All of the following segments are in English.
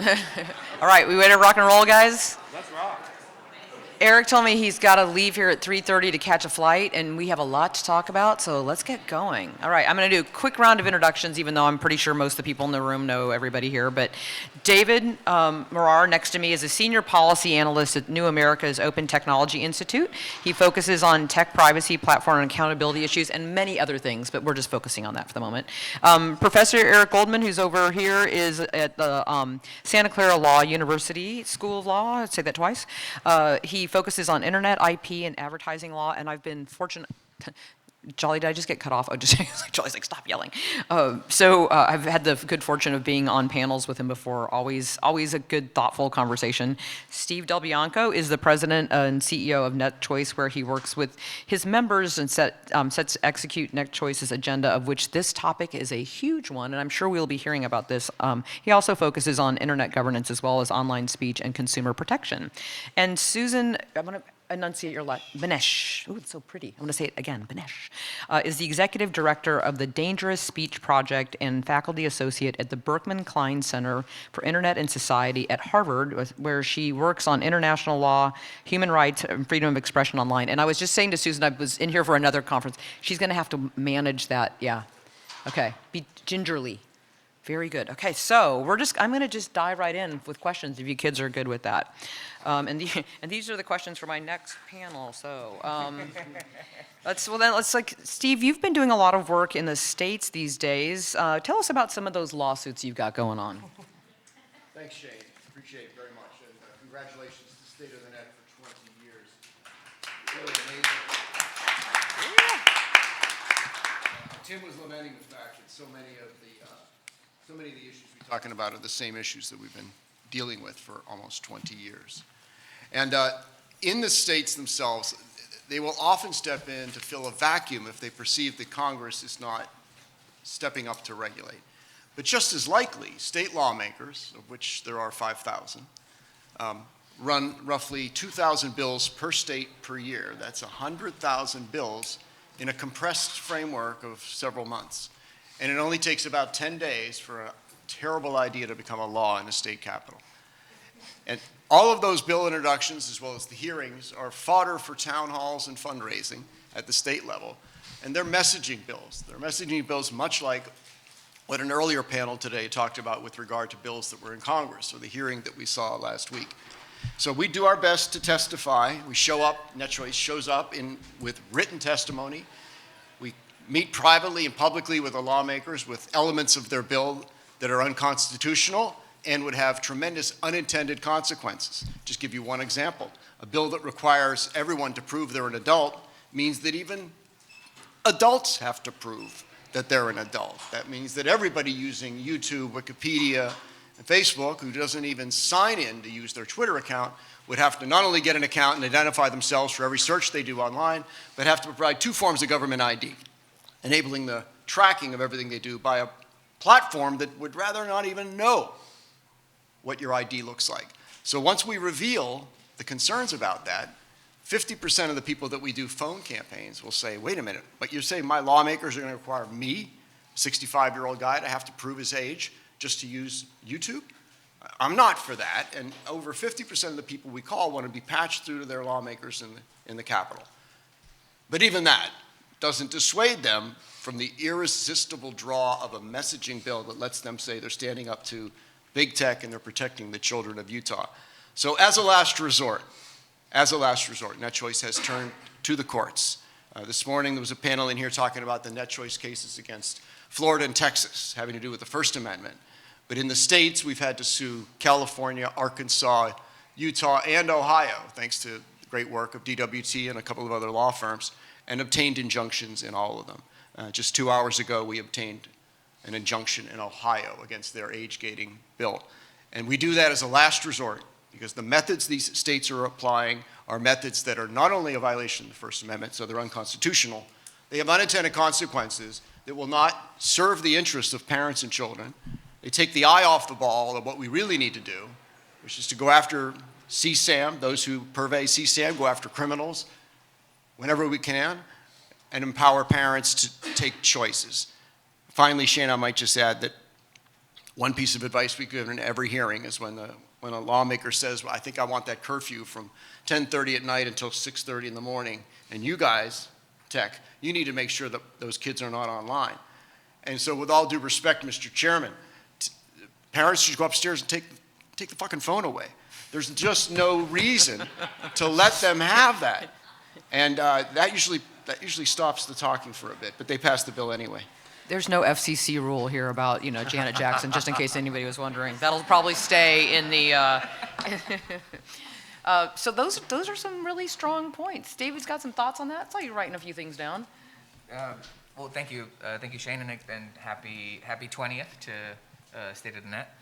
All right, we ready to rock and roll, guys? Let's rock. Eric told me he's got to leave here at 3:30 to catch a flight, and we have a lot to talk about, so let's get going. All right, I'm going to do a quick round of introductions, even though I'm pretty sure most of the people in the room know everybody here. But David Morar, next to me, is a senior policy analyst at New America's Open Technology Institute. He focuses on tech privacy, platform and accountability issues, and many other things, but we're just focusing on that for the moment. Professor Eric Goldman, who's over here, is at the Santa Clara Law University School of Law. I'd say that twice. He focuses on internet, IP, and advertising law, and I've been fortunate. Jolly, did I just get cut off? Oh, just Jolly's like, stop yelling. I've had the good fortune of being on panels with him before. Always a good, thoughtful conversation. Steve Del Bianco is the president and CEO of NetChoice, where he works with his members and sets to execute NetChoice's agenda, of which this topic is a huge one, and I'm sure we'll be hearing about this. He also focuses on internet governance as well as online speech and consumer protection. And Susan, I'm going to enunciate your last, Banesh, ooh, it's so pretty, I'm going to say it again, Banesh, is the executive director of the Dangerous Speech Project and faculty associate at the Berkman Klein Center for Internet and Society at Harvard, where she works on international law, human rights, and freedom of expression online. And I was just saying to Susan, I was in here for another conference, she's going to have to manage that, yeah. Okay, be gingerly. Very good. Okay, so I'm going to just dive right in with questions if you kids are good with that. And these are the questions for my next panel. So Steve, you've been doing a lot of work in the States these days. Tell us about some of those lawsuits you've got going on. Thanks, Shane. Appreciate it very much. And congratulations to State of the Net for 20 years. Really amazing. Tim was lamenting the fact that so many of the issues we're talking about are the same issues that we've been dealing with for almost 20 years. And in the states themselves, they will often step in to fill a vacuum if they perceive that Congress is not stepping up to regulate. But just as likely, state lawmakers, of which there are 5,000, run roughly 2,000 bills per state per year. That's 100,000 bills in a compressed framework of several months. And it only takes about 10 days for a terrible idea to become a law in the state capitol. And all of those bill introductions, as well as the hearings, are fodder for town halls and fundraising at the state level. And they're messaging bills. They're messaging bills much like what an earlier panel today talked about with regard to bills that were in Congress, or the hearing that we saw last week. So we do our best to testify. We show up, NetChoice shows up with written testimony. We meet privately and publicly with the lawmakers with elements of their bill that are unconstitutional and would have tremendous unintended consequences. Just give you one example. A bill that requires everyone to prove they're an adult means that even adults have to prove that they're an adult. That means that everybody using YouTube, Wikipedia, and Facebook, who doesn't even sign in to use their Twitter account, would have to not only get an account and identify themselves for every search they do online, but have to provide 2 forms of government ID, enabling the tracking of everything they do by a platform that would rather not even know what your ID looks like. So once we reveal the concerns about that, 50% of the people that we do phone campaigns will say, wait a minute, but you're saying my lawmakers are going to require me, a 65-year-old guy, to have to prove his age just to use YouTube? I'm not for that. And over 50% of the people we call want to be patched through to their lawmakers in the Capitol. But even that doesn't dissuade them from the irresistible draw of a messaging bill that lets them say they're standing up to big tech and they're protecting the children of Utah. So as a last resort, NetChoice has turned to the courts. This morning there was a panel in here talking about the NetChoice cases against Florida and Texas having to do with the First Amendment. But in the states, we've had to sue California, Arkansas, Utah, and Ohio, thanks to the great work of DWT and a couple of other law firms, and obtained injunctions in all of them. Just 2 hours ago, we obtained an injunction in Ohio against their age-gating bill. And we do that as a last resort because the methods these states are applying are methods that are not only a violation of the First Amendment, so they're unconstitutional, they have unintended consequences that will not serve the interests of parents and children. They take the eye off the ball of what we really need to do, which is to go after CSAM, those who purvey CSAM, go after criminals whenever we can, and empower parents to take choices. Finally, Shane, I might just add that One piece of advice we give in every hearing is when a lawmaker says, well, I think I want that curfew from 10:30 at night until 6:30 in the morning, and you guys, tech, you need to make sure that those kids are not online. And so with all due respect, Mr. Chairman, parents should go upstairs and take the fucking phone away. There's just no reason to let them have that. And that usually stops the talking for a bit, but they passed the bill anyway. There's no FCC rule here about, Janet Jackson, just in case anybody was wondering. That'll probably stay in the, so those are some really strong points. David's got some thoughts on that? I saw you writing a few things down. Well, thank you, Shane, and happy 20th to Stated in that.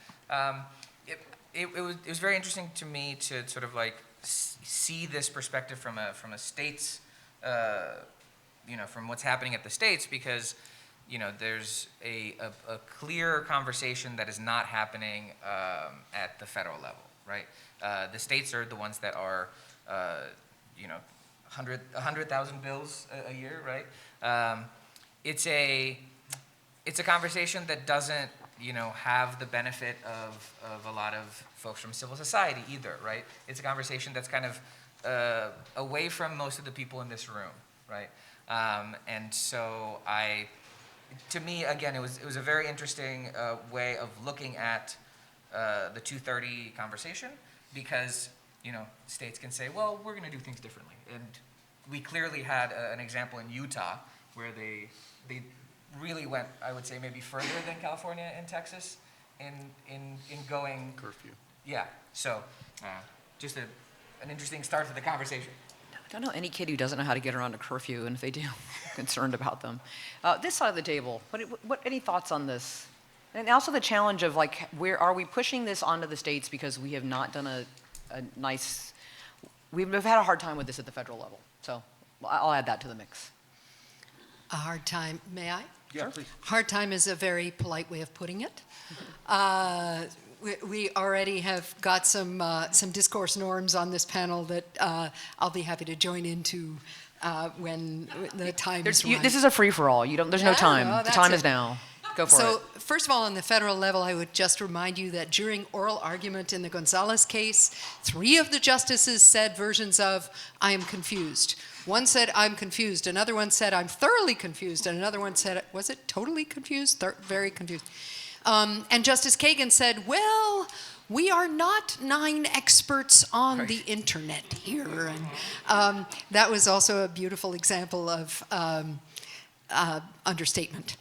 It was very interesting to me to sort of like see this perspective from a state's, from what's happening at the states, because there's a clear conversation that is not happening at the federal level, right? The states are the ones that are, 100,000 bills a year, right? It's a conversation that doesn't, have the benefit of a lot of folks from civil society either, right? It's a conversation that's kind of away from most of the people in this room, right? And so to me, again, it was a very interesting way of looking at the 230 conversation, because states can say, well, we're going to do things differently, and we clearly had an example in Utah where they really went, I would say, maybe further than California and Texas in going Curfew. Yeah. So just an interesting start to the conversation. I don't know any kid who doesn't know how to get around a curfew, and if they do, I'm concerned about them. This side of the table, any thoughts on this? And also the challenge of, like, where are we pushing this onto the states because we have not done a nice, we've had a hard time with this at the federal level. So I'll add that to the mix. A hard time, may I? Yeah, sure. Please. Hard time is a very polite way of putting it. We already have got some discourse norms on this panel that I'll be happy to join into when the time is right. This is a free-for-all. There's no time. The time is now. Go for it. So, first of all, on the federal level, I would just remind you that during oral argument in the Gonzalez case, 3 of the justices said versions of, I am confused. One said, I'm confused. Another one said, I'm thoroughly confused. And another one said, was it totally confused? Very confused. And Justice Kagan said, well, we are not 9 experts on the internet here. And that was also a beautiful example of understatement.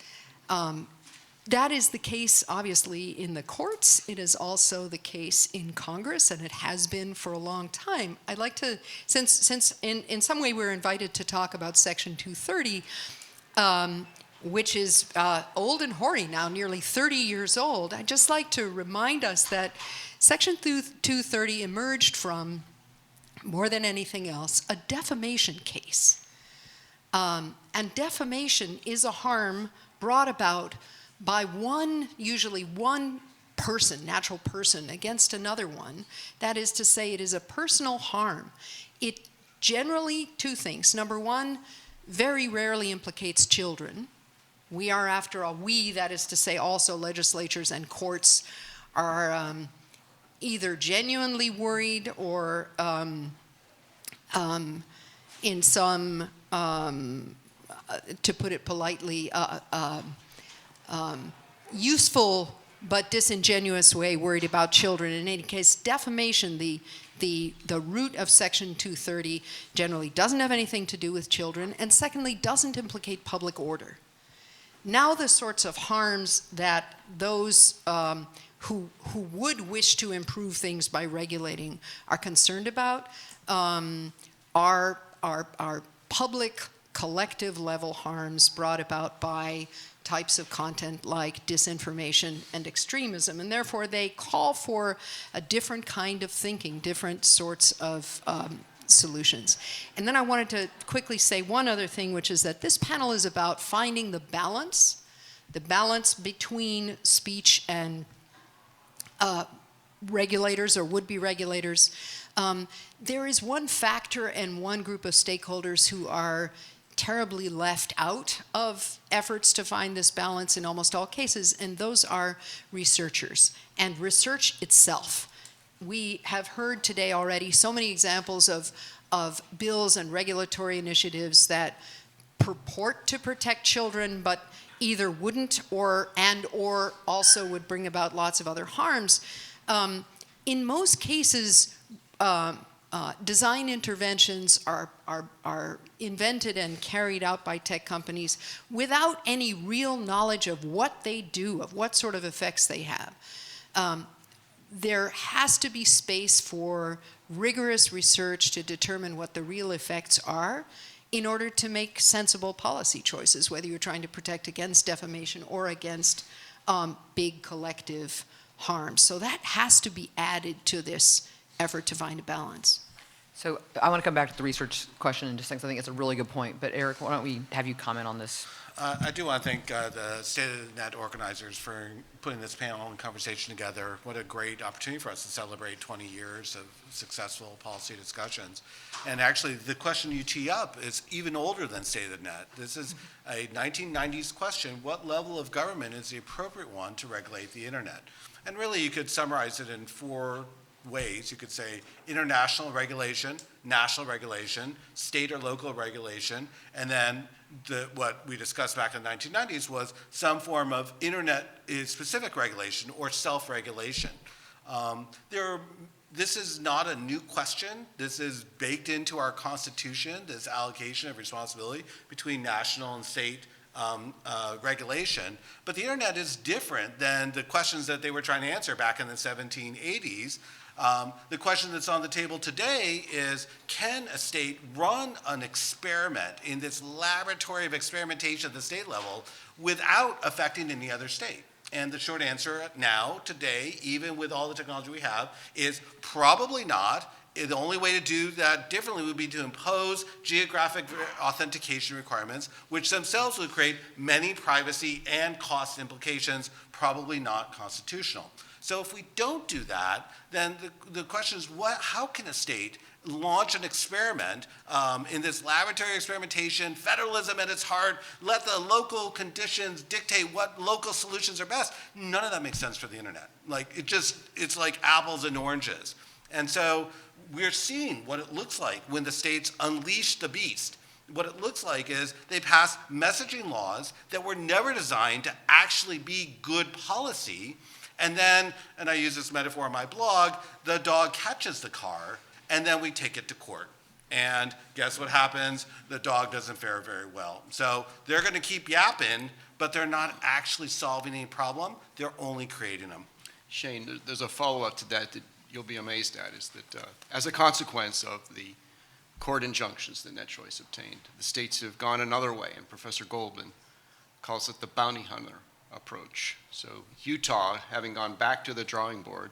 That is the case, obviously, in the courts. It is also the case in Congress, and it has been for a long time. I'd like to, since in some way we're invited to talk about Section 230, which is old and hoary now, nearly 30 years old, I'd just like to remind us that Section 230 emerged from, more than anything else, a defamation case. And defamation is a harm brought about by usually one person, natural person, against another one. That is to say, it is a personal harm. It generally, 2 things. Number 1, very rarely implicates children. We are, after all, that is to say, also legislatures and courts are either genuinely worried or in some, to put it politely, useful but disingenuous way worried about children. In any case, defamation, the root of Section 230, generally doesn't have anything to do with children, and secondly, doesn't implicate public order. Now the sorts of harms that those who would wish to improve things by regulating are concerned about are public, collective level harms brought about by types of content like disinformation and extremism, and therefore they call for a different kind of thinking, different sorts of solutions. And then I wanted to quickly say one other thing, which is that this panel is about finding the balance between speech and regulators or would-be regulators. There is one factor and one group of stakeholders who are terribly left out of efforts to find this balance in almost all cases, and those are researchers and research itself. We have heard today already so many examples of bills and regulatory initiatives that purport to protect children, but either wouldn't or also would bring about lots of other harms. In most cases, design interventions are invented and carried out by tech companies without any real knowledge of what they do, of what sort of effects they have. There has to be space for rigorous research to determine what the real effects are in order to make sensible policy choices, whether you're trying to protect against defamation or against big collective harm. So that has to be added to this effort to find a balance. So I want to come back to the research question in just a second. I think it's a really good point. But Eric, why don't we have you comment on this? I do want to thank the State of the Net organizers for putting this panel and conversation together. What a great opportunity for us to celebrate 20 years of successful policy discussions. And actually, the question you tee up is even older than State of the Net. This is a 1990s question. What level of government is the appropriate one to regulate the internet? And really, you could summarize it in 4 ways. You could say international regulation, national regulation, state or local regulation, and then what we discussed back in the 1990s was some form of internet-specific regulation or self-regulation. This is not a new question. This is baked into our Constitution, this allocation of responsibility between national and state regulation. But the internet is different than the questions that they were trying to answer back in the 1780s. The question that's on the table today is, can a state run an experiment in this laboratory of experimentation at the state level without affecting any other state? And the short answer now, today, even with all the technology we have, is probably not. The only way to do that differently would be to impose geographic authentication requirements, which themselves would create many privacy and cost implications, probably not constitutional. So if we don't do that, then the question is, how can a state launch an experiment in this laboratory experimentation, federalism at its heart, let the local conditions dictate what local solutions are best? None of that makes sense for the internet. It's like apples and oranges. And so we're seeing what it looks like when the states unleash the beast. What it looks like is they pass messaging laws that were never designed to actually be good policy. And then, and I use this metaphor in my blog, the dog catches the car, and then we take it to court. And guess what happens? The dog doesn't fare very well. So they're going to keep yapping, but they're not actually solving any problem. They're only creating them. Shane, there's a follow-up to that you'll be amazed at, is that as a consequence of the court injunctions that NetChoice obtained, the states have gone another way, and Professor Goldman calls it the bounty hunter approach. So Utah, having gone back to the drawing board,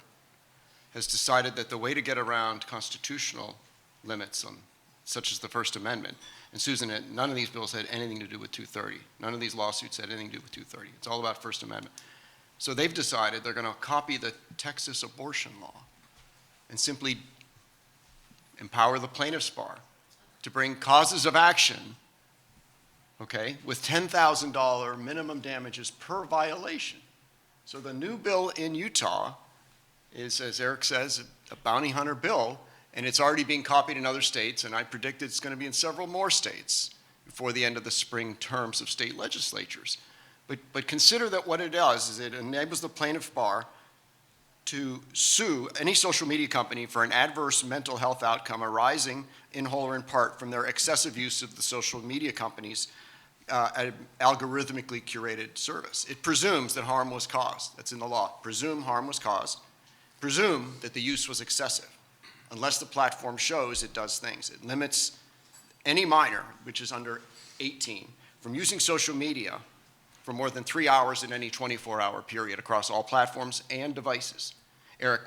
has decided that the way to get around constitutional limits on, such as the First Amendment, and Susan, none of these bills had anything to do with 230. None of these lawsuits had anything to do with 230. It's all about First Amendment. So they've decided they're going to copy the Texas abortion law and simply empower the plaintiff's bar to bring causes of action, okay, with $10,000 minimum damages per violation. So the new bill in Utah is, as Eric says, a bounty hunter bill, and it's already being copied in other states, and I predict it's going to be in several more states before the end of the spring terms of state legislatures. But consider that what it does is it enables the plaintiff bar to sue any social media company for an adverse mental health outcome arising in whole or in part from their excessive use of the social media companies' algorithmically curated service. It presumes that harm was caused. That's in the law. Presume harm was caused. Presume that the use was excessive, unless the platform shows it does things. It limits any minor, which is under 18, from using social media for more than 3 hours in any 24-hour period across all platforms and devices. Eric,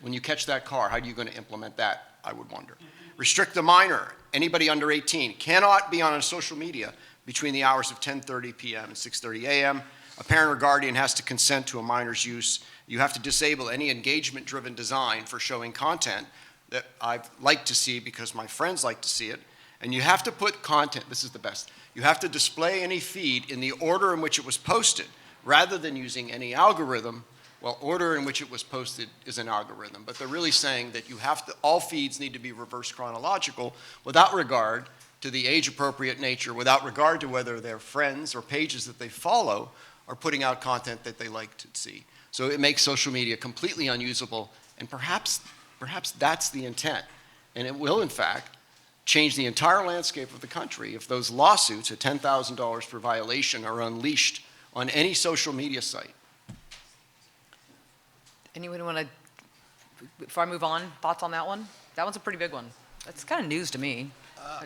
when you catch that car, how are you going to implement that, I would wonder? Restrict the minor. Anybody under 18 cannot be on a social media between the hours of 10:30 p.m. and 6:30 a.m. A parent or guardian has to consent to a minor's use. You have to disable any engagement-driven design for showing content that I'd like to see because my friends like to see it. And you have to put content, this is the best, you have to display any feed in the order in which it was posted, rather than using any algorithm. Well, order in which it was posted is an algorithm, but they're really saying that you have to, all feeds need to be reverse chronological without regard to the age-appropriate nature, without regard to whether their friends or pages that they follow are putting out content that they like to see. So it makes social media completely unusable, and perhaps that's the intent. And it will, in fact, change the entire landscape of the country if those lawsuits at $10,000 per violation are unleashed on any social media site. Anyone want to, before I move on, thoughts on that one? That one's a pretty big one. That's kind of news to me.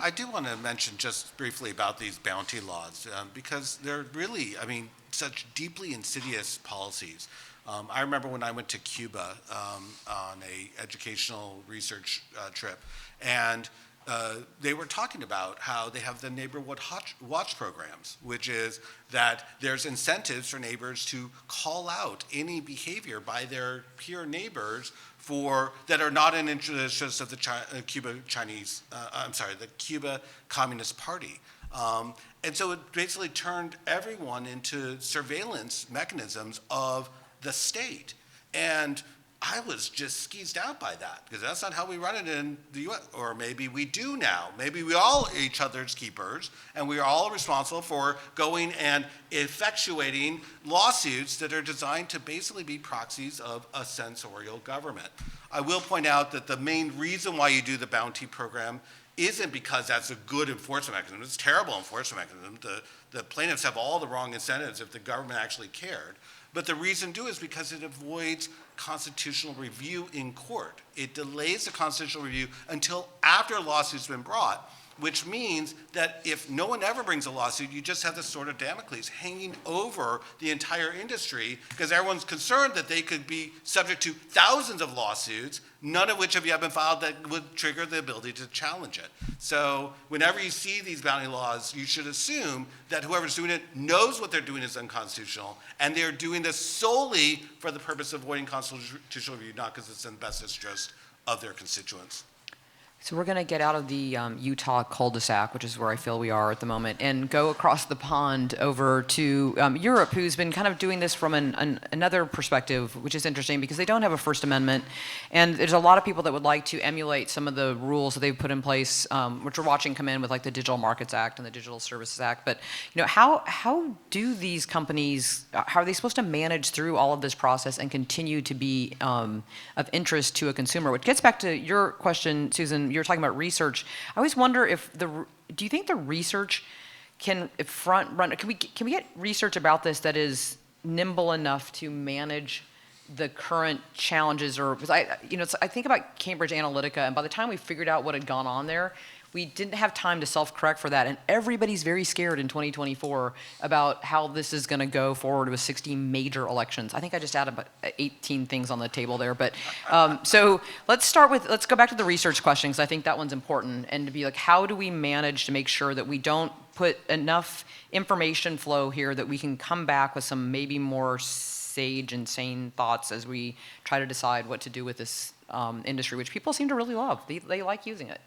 I do want to mention just briefly about these bounty laws, because they're really, I mean, such deeply insidious policies. I remember when I went to Cuba on a educational research trip, and they were talking about how they have the neighborhood watch programs, which is that there's incentives for neighbors to call out any behavior by their peer neighbors that are not in interest of the Cuba Communist Party. And so it basically turned everyone into surveillance mechanisms of the state. And I was just skeezed out by that, because that's not how we run it in the U.S. Or maybe we do now. Maybe we all are each other's keepers, and we are all responsible for going and effectuating lawsuits that are designed to basically be proxies of a censorial government. I will point out that the main reason why you do the bounty program isn't because that's a good enforcement mechanism. It's a terrible enforcement mechanism. The plaintiffs have all the wrong incentives if the government actually cared. But the reason to do is because it avoids constitutional review in court. It delays the constitutional review until after a lawsuit's been brought, which means that if no one ever brings a lawsuit, you just have this sort of Damocles hanging over the entire industry, because everyone's concerned that they could be subject to thousands of lawsuits, none of which have yet been filed, that would trigger the ability to challenge it. So whenever you see these bounty laws, you should assume that whoever's doing it knows what they're doing is unconstitutional, and they're doing this solely for the purpose of avoiding constitutional review, not because it's in the best interest of their constituents. So we're going to get out of the Utah cul-de-sac, which is where I feel we are at the moment, and go across the pond over to Europe, who's been kind of doing this from another perspective, which is interesting because they don't have a First Amendment. And there's a lot of people that would like to emulate some of the rules that they've put in place, which we're watching come in with like the Digital Markets Act and the Digital Services Act. But how do these companies, how are they supposed to manage through all of this process and continue to be of interest to a consumer? Which gets back to your question, Susan. You're talking about research. I always wonder do you think the research can front run? Can we get research about this that is nimble enough to manage the current challenges? Or because I think about Cambridge Analytica, and by the time we figured out what had gone on there, we didn't have time to self-correct for that, and everybody's very scared in 2024 about how this is going to go forward with 60 major elections. I think I just added about 18 things on the table there, but so let's go back to the research question, because I think that one's important, and to be like, how do we manage to make sure that we don't put enough information flow here that we can come back with some maybe more sage and sane thoughts as we try to decide what to do with this industry, which people seem to really love. They like using it.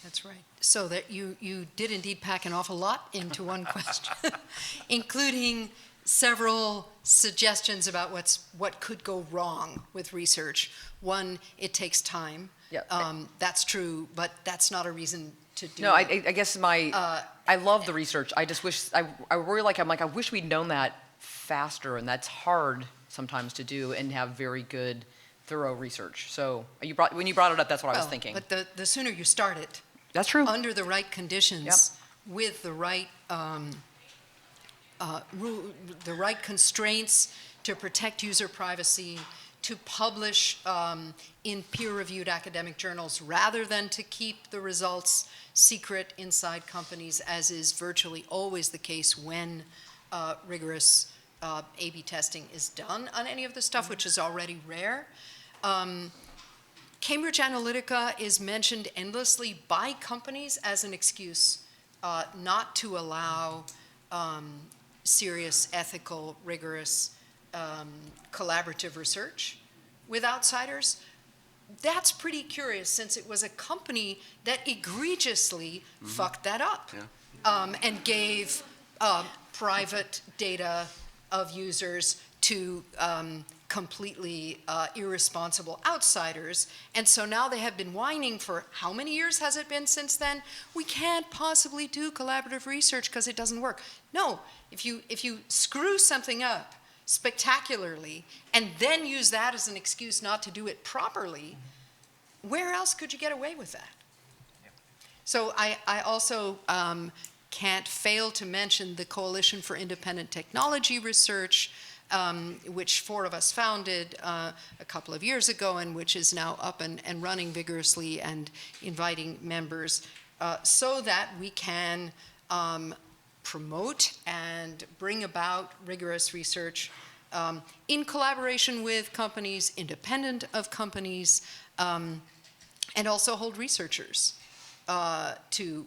That's right. So that you did indeed pack an awful lot into one question, including several suggestions about what could go wrong with research. One, it takes time. Yep. That's true, but that's not a reason to do No, it. I guess I love the research. I just wish, I really I wish we'd known that faster, and that's hard sometimes to do and have very good, thorough research. So when you brought it up, that's what I was thinking. But the sooner you start it, That's true. under the right conditions, with the right the right constraints to protect user privacy, to publish in peer-reviewed academic journals rather than to keep the results secret inside companies, as is virtually always the case when rigorous A/B testing is done on any of the stuff, which is already rare. Cambridge Analytica is mentioned endlessly by companies as an excuse not to allow serious, ethical, rigorous, collaborative research with outsiders. that's pretty curious, since it was a company that egregiously fucked that up. Yeah. And gave private data of users to completely irresponsible outsiders. And so now they have been whining for how many years has it been since then? We can't possibly do collaborative research because it doesn't work. No, if you screw something up spectacularly and then use that as an excuse not to do it properly, where else could you get away with that? So I also can't fail to mention the Coalition for Independent Technology Research, which 4 of us founded a couple of years ago, and which is now up and running vigorously and inviting members so that we can promote and bring about rigorous research in collaboration with companies, independent of companies, and also hold researchers to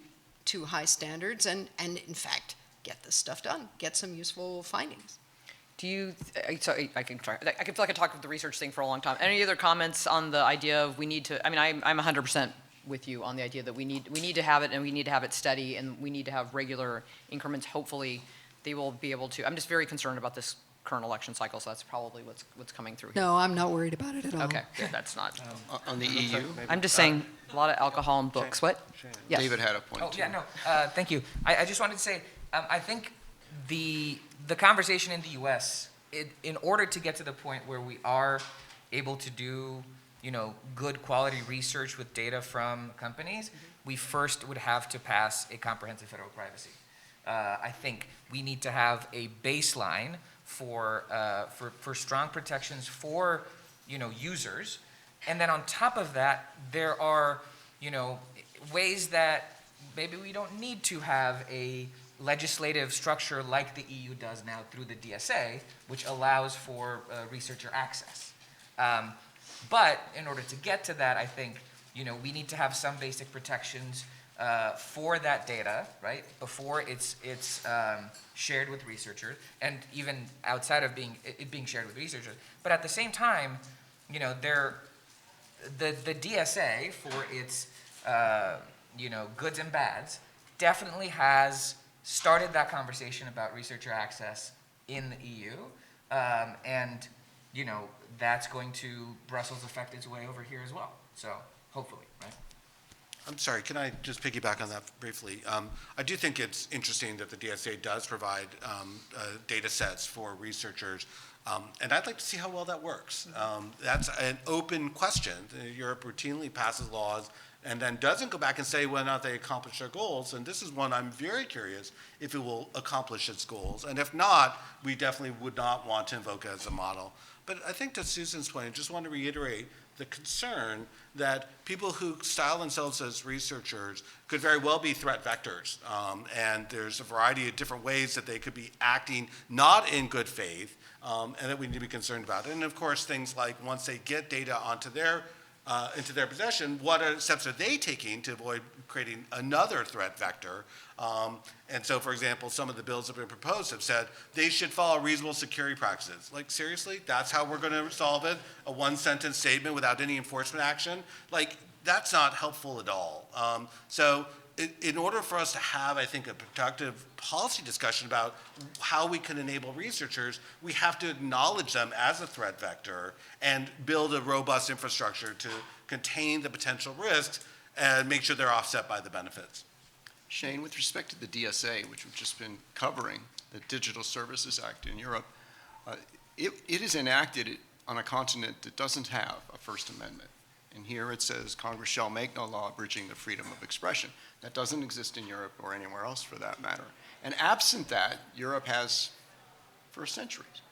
high standards and in fact get this stuff done, get some useful findings. Do you, sorry, I can try, I feel like I talked about the research thing for a long time. Any other comments on the idea of we need to, I mean, I'm 100% with you on the idea that we need to have it, and we need to have it steady, and we need to have regular increments. Hopefully they will be able to. I'm just very concerned about this current election cycle, so that's probably what's coming through here. No, I'm not worried about it at all. Okay, good, that's not. On the EU, I'm just saying, a lot of alcohol and books. What? Yes. David had a point. Oh, too. yeah, no, thank you. I just wanted to say, I think the conversation in the US, in order to get to the point where we are able to do, good quality research with data from companies, we first would have to pass a comprehensive federal privacy. I think we need to have a baseline for strong protections for, users. And then on top of that, there are, ways that maybe we don't need to have a legislative structure like the EU does now through the DSA, which allows for researcher access. But in order to get to that, I think, we need to have some basic protections for that data, right, before it's shared with researchers, and even outside of it being shared with researchers. But at the same time, the DSA for its goods and bads definitely has started that conversation about researcher access in the EU, and that's going to Brussels affect its way over here as well. So hopefully, right? I'm sorry, can I just piggyback on that briefly? I do think it's interesting that the DSA does provide data sets for researchers, and I'd like to see how well that works. That's an open question. Europe routinely passes laws and then doesn't go back and say whether or not they accomplish their goals, and this is one I'm very curious if it will accomplish its goals, and if not, we definitely would not want to invoke it as a model. But I think to Susan's point, I just want to reiterate the concern that people who style themselves as researchers could very well be threat vectors. And there's a variety of different ways that they could be acting not in good faith, and that we need to be concerned about. And of course, things like once they get data onto into their possession, what steps are they taking to avoid creating another threat vector? And so, for example, some of the bills that have been proposed have said they should follow reasonable security practices. Like, seriously? That's how we're going to solve it? A one-sentence statement without any enforcement action? Like, that's not helpful at all. So in order for us to have, I think, a productive policy discussion about how we can enable researchers, we have to acknowledge them as a threat vector and build a robust infrastructure to contain the potential risks and make sure they're offset by the benefits. Shane, with respect to the DSA, which we've just been covering, the Digital Services Act in Europe, it is enacted on a continent that doesn't have a First Amendment. And here it says, Congress shall make no law abridging the freedom of expression. That doesn't exist in Europe or anywhere else for that matter. And absent that, Europe has, for centuries,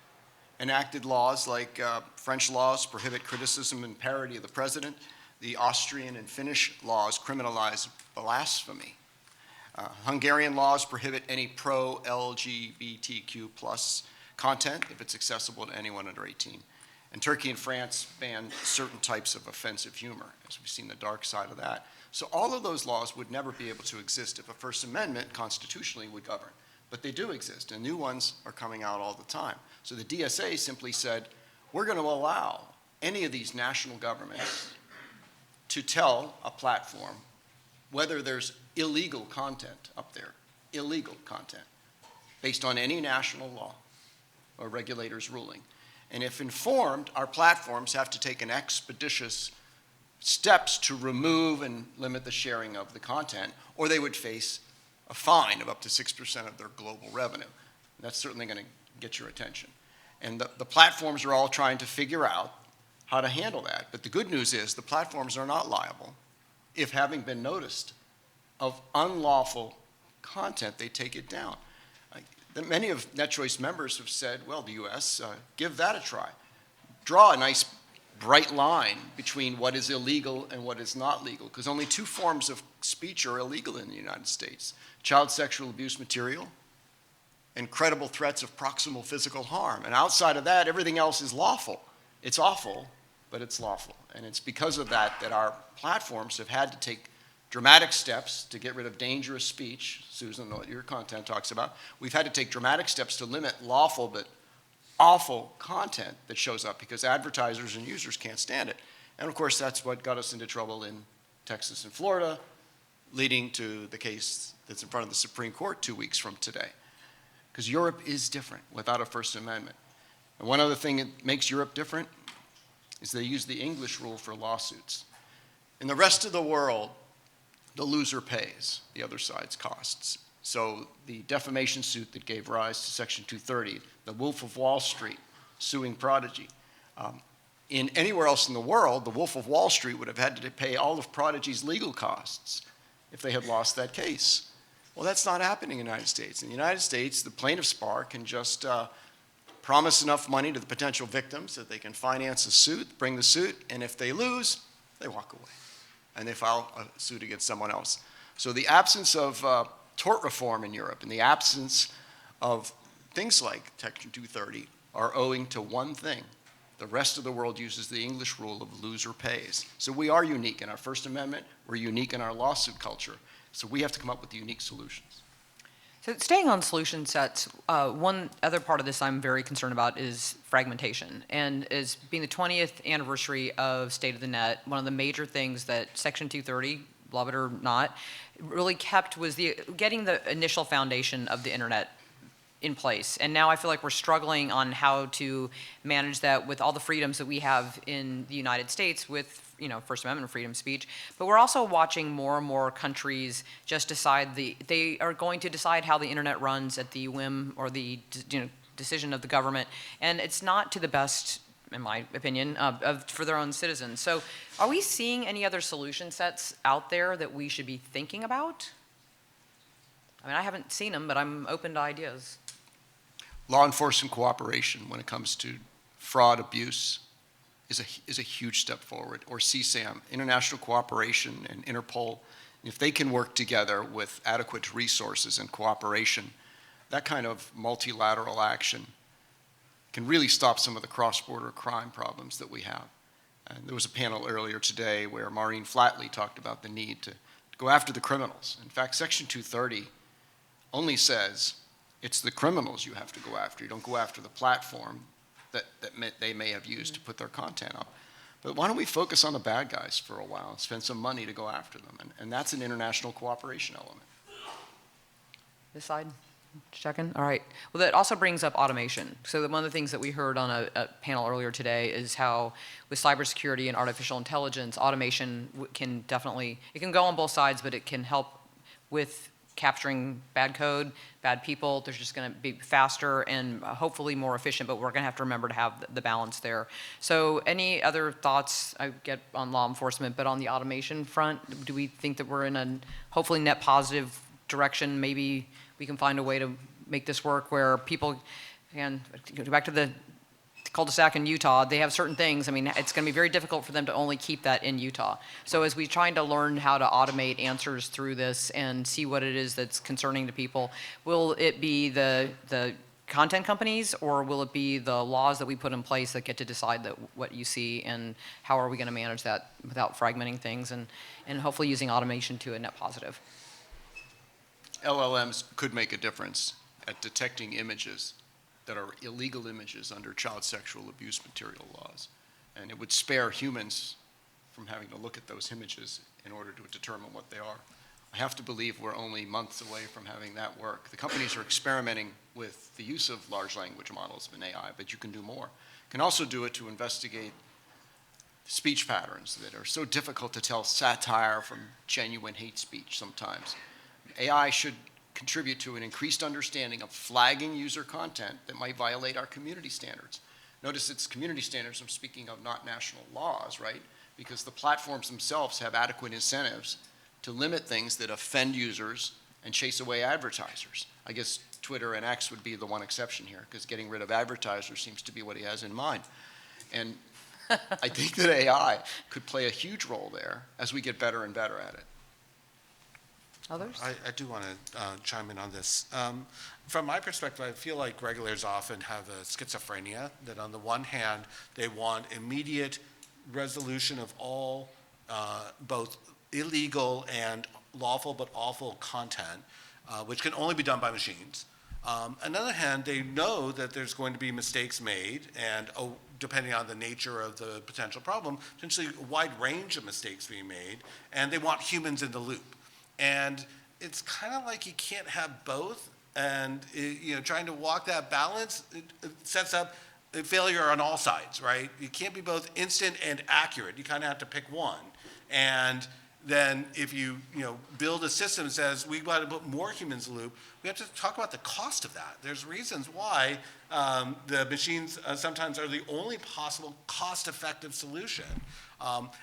enacted laws like French laws prohibit criticism and parody of the president. The Austrian and Finnish laws criminalize blasphemy. Hungarian laws prohibit any pro-LGBTQ plus content if it's accessible to anyone under 18. And Turkey and France ban certain types of offensive humor, as we've seen the dark side of that. So all of those laws would never be able to exist if a First Amendment constitutionally would govern. But they do exist, and new ones are coming out all the time. So the DSA simply said, we're going to allow any of these national governments to tell a platform whether there's illegal content up there, illegal content, based on any national law or regulator's ruling. And if informed, our platforms have to take an expeditious steps to remove and limit the sharing of the content, or they would face a fine of up to 6% of their global revenue. That's certainly going to get your attention. And the platforms are all trying to figure out how to handle that. But the good news is the platforms are not liable if, having been noticed of unlawful content, they take it down. Many of NetChoice members have said, well, the U.S., give that a try. Draw a nice bright line between what is illegal and what is not legal, because only two forms of speech are illegal in the United States: child sexual abuse material and credible threats of proximal physical harm. And outside of that, everything else is lawful. It's awful, but it's lawful. And it's because of that that our platforms have had to take dramatic steps to get rid of dangerous speech. Susan, what your content talks about. We've had to take dramatic steps to limit lawful but awful content that shows up because advertisers and users can't stand it. And of course, that's what got us into trouble in Texas and Florida, leading to the case that's in front of the Supreme Court 2 weeks from today. Because Europe is different without a First Amendment. And one other thing that makes Europe different is they use the English rule for lawsuits. In the rest of the world, the loser pays the other side's costs. So the defamation suit that gave rise to Section 230, the Wolf of Wall Street suing Prodigy. In anywhere else in the world, the Wolf of Wall Street would have had to pay all of Prodigy's legal costs if they had lost that case. Well, that's not happening in the United States. In the United States, the plaintiff's bar can just promise enough money to the potential victims that they can finance a suit, bring the suit, and if they lose, they walk away. And they file a suit against someone else. So the absence of tort reform in Europe and the absence of things like Section 230 are owing to one thing. The rest of the world uses the English rule of loser pays. So we are unique in our First Amendment. We're unique in our lawsuit culture. So we have to come up with unique solutions. So staying on solution sets, one other part of this I'm very concerned about is fragmentation. And as being the 20th anniversary of State of the Net, one of the major things that Section 230, love it or not, really kept was getting the initial foundation of the internet in place. And now I feel like we're struggling on how to manage that with all the freedoms that we have in the United States with, First Amendment freedom of speech. But we're also watching more and more countries just decide they are going to decide how the internet runs at the whim or the decision of the government. And it's not to the best, in my opinion, for their own citizens. So are we seeing any other solution sets out there that we should be thinking about? I mean, I haven't seen them, but I'm open to ideas. Law enforcement cooperation when it comes to fraud, abuse, is a huge step forward. Or CSAM, international cooperation, and Interpol. If they can work together with adequate resources and cooperation, that kind of multilateral action can really stop some of the cross-border crime problems that we have. And there was a panel earlier today where Maureen Flatley talked about the need to go after the criminals. In fact, Section 230 only says it's the criminals you have to go after. You don't go after the platform that they may have used to put their content up. But why don't we focus on the bad guys for a while and spend some money to go after them? And that's an international cooperation element. This side? Checking? All right. Well, that also brings up automation. So one of the things that we heard on a panel earlier today is how with cybersecurity and artificial intelligence, automation can definitely, it can go on both sides, but it can help with capturing bad code, bad people. There's just going to be faster and hopefully more efficient, but we're going to have to remember to have the balance there. So any other thoughts I get on law enforcement, but on the automation front, do we think that we're in a hopefully net positive direction? Maybe we can find a way to make this work where people, again, go back to the cul-de-sac in Utah, they have certain things. I mean, it's going to be very difficult for them to only keep that in Utah. So as we're trying to learn how to automate answers through this and see what it is that's concerning to people, will it be the content companies, or will it be the laws that we put in place that get to decide what you see, and how are we going to manage that without fragmenting things and hopefully using automation to a net positive? LLMs could make a difference at detecting images that are illegal images under child sexual abuse material laws. And it would spare humans from having to look at those images in order to determine what they are. I have to believe we're only months away from having that work. The companies are experimenting with the use of large language models in AI, but you can do more. You can also do it to investigate speech patterns that are so difficult to tell satire from genuine hate speech sometimes. AI should contribute to an increased understanding of flagging user content that might violate our community standards. Notice it's community standards, I'm speaking of, not national laws, right? Because the platforms themselves have adequate incentives to limit things that offend users and chase away advertisers. I guess Twitter and X would be the one exception here, because getting rid of advertisers seems to be what he has in mind. And I think that AI could play a huge role there as we get better and better at it. Others? I do want to chime in on this. From my perspective, I feel like regulators often have a schizophrenia, that on the one hand, they want immediate resolution of all both illegal and lawful but awful content, which can only be done by machines. On the other hand, they know that there's going to be mistakes made, and depending on the nature of the potential problem, potentially a wide range of mistakes being made, and they want humans in the loop. And it's kind of like you can't have both, and trying to walk that balance, it sets up a failure on all sides, right? You can't be both instant and accurate. You kind of have to pick one. And then if you build a system that says we want to put more humans in the loop, we have to talk about the cost of that. There's reasons why the machines sometimes are the only possible cost-effective solution.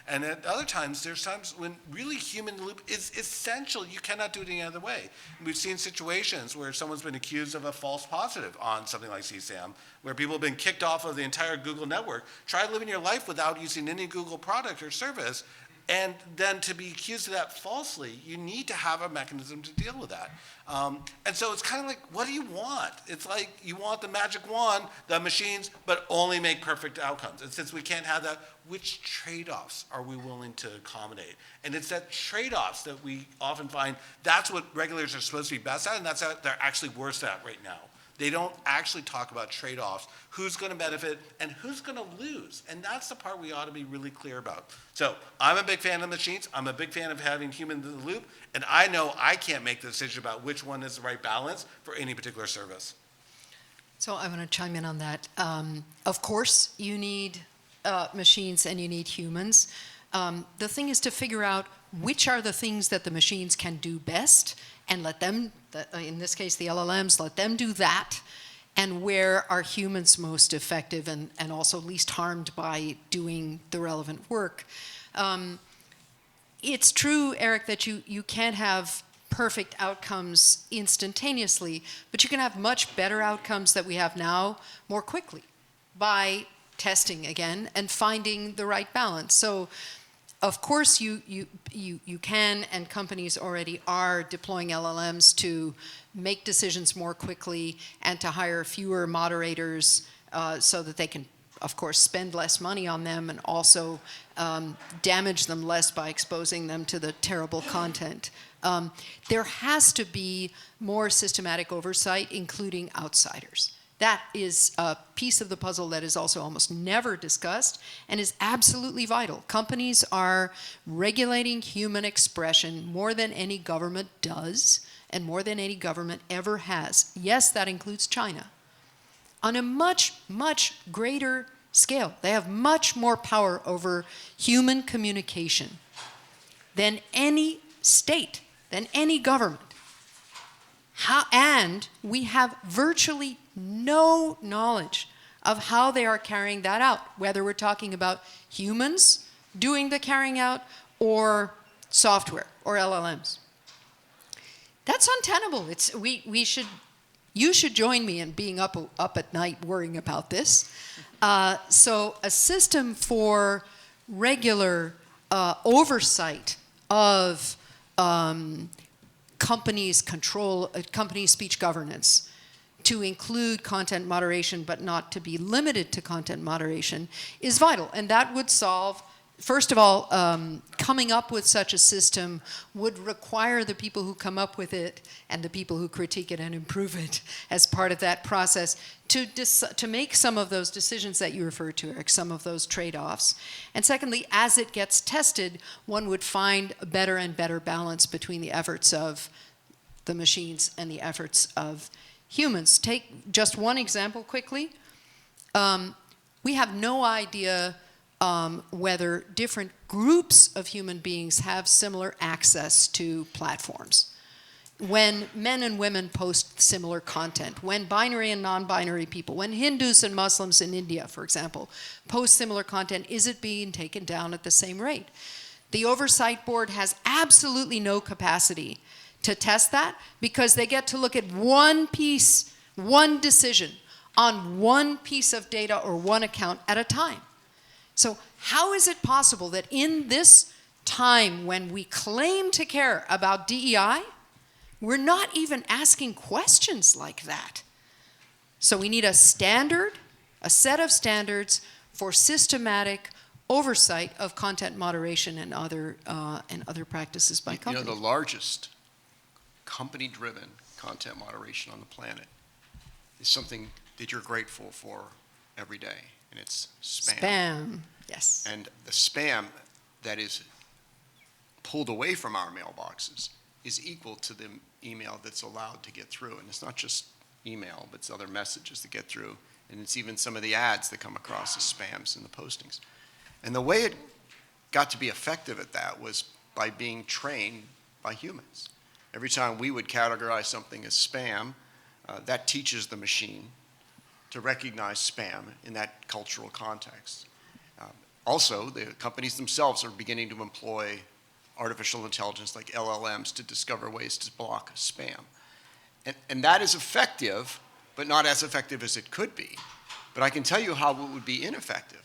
And at other times, there's times when really human in the loop is essential. You cannot do it any other way. We've seen situations where someone's been accused of a false positive on something like CSAM, where people have been kicked off of the entire Google network. Try living your life without using any Google product or service, and then to be accused of that falsely, you need to have a mechanism to deal with that. And so it's kind of like, what do you want? It's like you want the magic wand, the machines, but only make perfect outcomes. And since we can't have that, which trade-offs are we willing to accommodate? And it's that trade-offs that we often find that's what regulators are supposed to be best at, and that's what they're actually worse at right now. They don't actually talk about trade-offs, who's going to benefit and who's going to lose. And that's the part we ought to be really clear about. So I'm a big fan of machines. I'm a big fan of having humans in the loop. And I know I can't make the decision about which one is the right balance for any particular service. So I want to chime in on that. Of course, you need machines and you need humans. The thing is to figure out which are the things that the machines can do best, and let them, in this case the LLMs, let them do that, and where are humans most effective and also least harmed by doing the relevant work. It's true, Eric, that you can't have perfect outcomes instantaneously, but you can have much better outcomes that we have now more quickly by testing again and finding the right balance. So of course, you can, and companies already are deploying LLMs to make decisions more quickly and to hire fewer moderators so that they can, of course, spend less money on them and also damage them less by exposing them to the terrible content. There has to be more systematic oversight, including outsiders. That is a piece of the puzzle that is also almost never discussed and is absolutely vital. Companies are regulating human expression more than any government does and more than any government ever has. Yes, that includes China. On a much, much greater scale. They have much more power over human communication than any state, than any government. And we have virtually no knowledge of how they are carrying that out, whether we're talking about humans doing the carrying out or software or LLMs. That's untenable. You should join me in being up at night worrying about this. So a system for regular oversight of companies' control, company speech governance, to include content moderation but not to be limited to content moderation is vital. And that would solve, first of all, coming up with such a system would require the people who come up with it and the people who critique it and improve it as part of that process to make some of those decisions that you referred to, Eric, some of those trade-offs. And secondly, as it gets tested, one would find a better and better balance between the efforts of the machines and the efforts of humans. Take just one example quickly. We have no idea whether different groups of human beings have similar access to platforms. When men and women post similar content, when binary and non-binary people, when Hindus and Muslims in India, for example, post similar content, is it being taken down at the same rate? The Oversight Board has absolutely no capacity to test that because they get to look at one piece, one decision on one piece of data or one account at a time. So how is it possible that in this time when we claim to care about DEI, we're not even asking questions like that? So we need a standard, a set of standards for systematic oversight of content moderation and other practices by companies. You know, the largest company-driven content moderation on the planet is something that you're grateful for every day, and it's spam. Spam, yes. And the spam that is pulled away from our mailboxes is equal to the email that's allowed to get through. And it's not just email, but it's other messages that get through. And it's even some of the ads that come across as spams in the postings. And the way it got to be effective at that was by being trained by humans. Every time we would categorize something as spam, that teaches the machine to recognize spam in that cultural context. Also, the companies themselves are beginning to employ artificial intelligence like LLMs to discover ways to block spam. And that is effective, but not as effective as it could be. But I can tell you how it would be ineffective